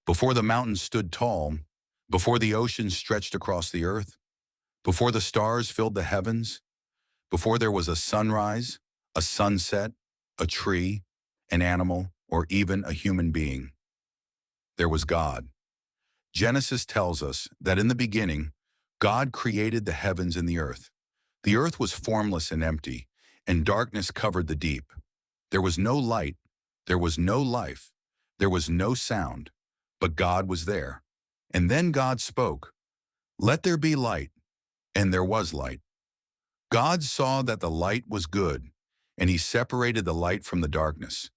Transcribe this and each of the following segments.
Before the mountains stood tall, before the oceans stretched across the earth, before the stars filled the heavens, before there was a sunrise, a sunset, a tree, an animal, or even a human being, there was God. Genesis tells us that in the beginning, God created the heavens and the earth. The earth was formless and empty, and darkness covered the deep. There was no light, there was no life, there was no sound, but God was there. And then God spoke, "Let there be light," and there was light. God saw that the light was good, and he separated the light from the darkness.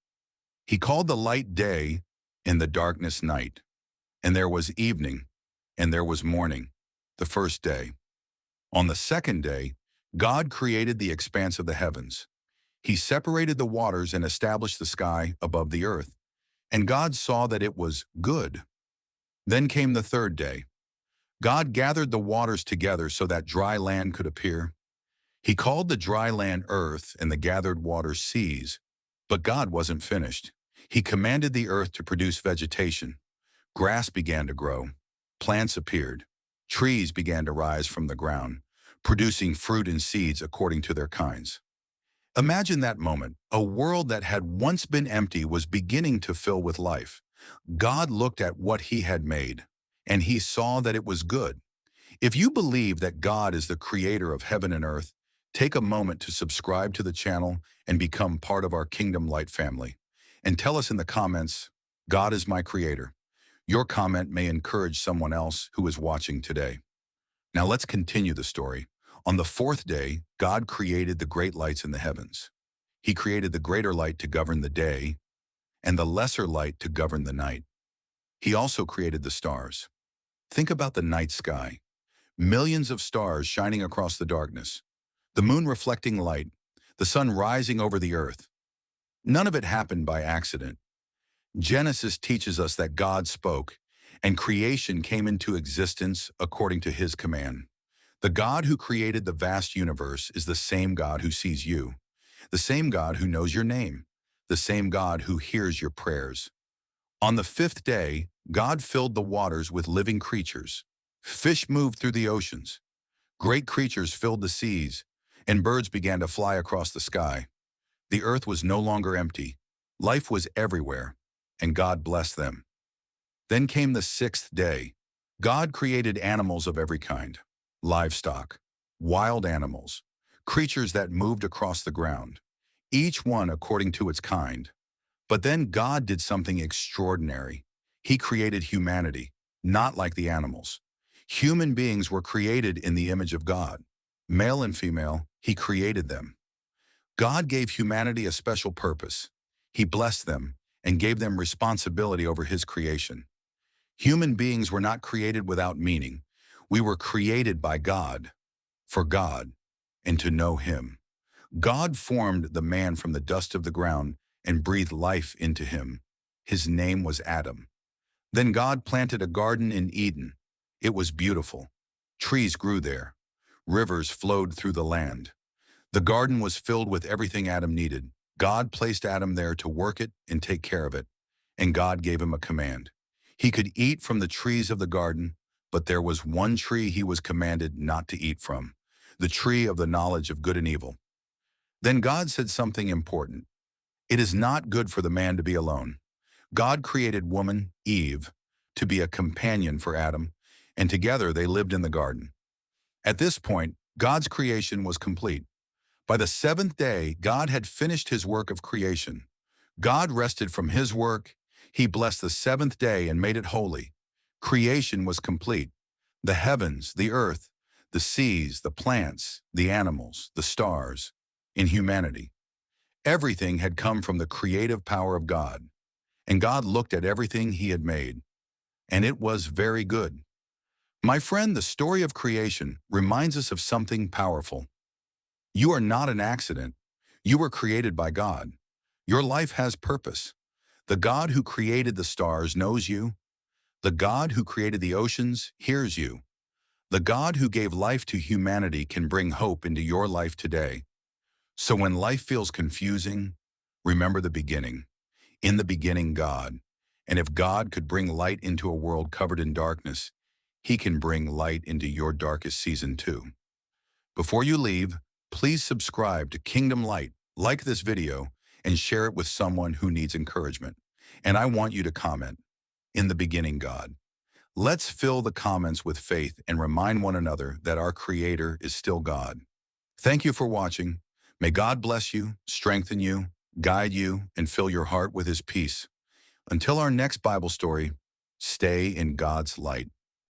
He called the light day and the darkness night. And there was evening, and there was morning, the first day. On the second day, God created the expanse of the heavens. He separated the waters and established the sky above the earth. And God saw that it was good. Then came the third day. God gathered the waters together so that dry land could appear. He called the dry land earth and the gathered waters seas. But God wasn't finished. He commanded the earth to produce vegetation. Grass began to grow. Plants appeared. Trees began to rise from the ground, producing fruit and seeds according to their kinds. Imagine that moment. A world that had once been empty was beginning to fill with life. God looked at what he had made, and he saw that it was good. If you believe that God is the creator of heaven and earth, take a moment to subscribe to the channel and become part of our Kingdom Light family. And tell us in the comments, "God is my creator." Your comment may encourage someone else who is watching today. Now let's continue the story. On the fourth day, God created the great lights in the heavens. He created the greater light to govern the day, and the lesser light to govern the night. He also created the stars. Think about the night sky. Millions of stars shining across the darkness. The moon reflecting light. The sun rising over the earth. None of it happened by accident. Genesis teaches us that God spoke, and creation came into existence according to his command. The God who created the vast universe is the same God who sees you, the same God who knows your name, the same God who hears your prayers. On the fifth day, God filled the waters with living creatures. Fish moved through the oceans. Great creatures filled the seas, and birds began to fly across the sky. The earth was no longer empty. Life was everywhere, and God blessed them. Then came the sixth day. God created animals of every kind, livestock, wild animals, creatures that moved across the ground, each one according to its kind. But then God did something extraordinary. He created humanity, not like the animals. Human beings were created in the image of God. Male and female, he created them. God gave humanity a special purpose. He blessed them and gave them responsibility over his creation. Human beings were not created without meaning. We were created by God, for God, and to know him. God formed the man from the dust of the ground and breathed life into him. His name was Adam. Then God planted a garden in Eden. It was beautiful. Trees grew there. Rivers flowed through the land. The garden was filled with everything Adam needed. God placed Adam there to work it and take care of it, and God gave him a command. He could eat from the trees of the garden, but there was one tree he was commanded not to eat from, the tree of the knowledge of good and evil. Then God said something important. It is not good for the man to be alone. God created woman, Eve, to be a companion for Adam, and together they lived in the garden. At this point, God's creation was complete. By the seventh day, God had finished his work of creation. God rested from his work. He blessed the seventh day and made it holy. Creation was complete. The heavens, the earth, the seas, the plants, the animals, the stars, in humanity. Everything had come from the creative power of God. And God looked at everything he had made, and it was very good. My friend, the story of creation reminds us of something powerful. You are not an accident. You were created by God. Your life has purpose. The God who created the stars knows you. The God who created the oceans hears you. The God who gave life to humanity can bring hope into your life today. So when life feels confusing, remember the beginning. In the beginning, God. And if God could bring light into a world covered in darkness, He can bring light into your darkest season too. Before you leave, please subscribe to Kingdom Light, like this video, and share it with someone who needs encouragement. And I want you to comment, "In the beginning, God." Let's fill the comments with faith and remind one another that our Creator is still God. Thank you for watching. May God bless you, strengthen you, guide you, and fill your heart with His peace. Until our next Bible story, stay in God's light.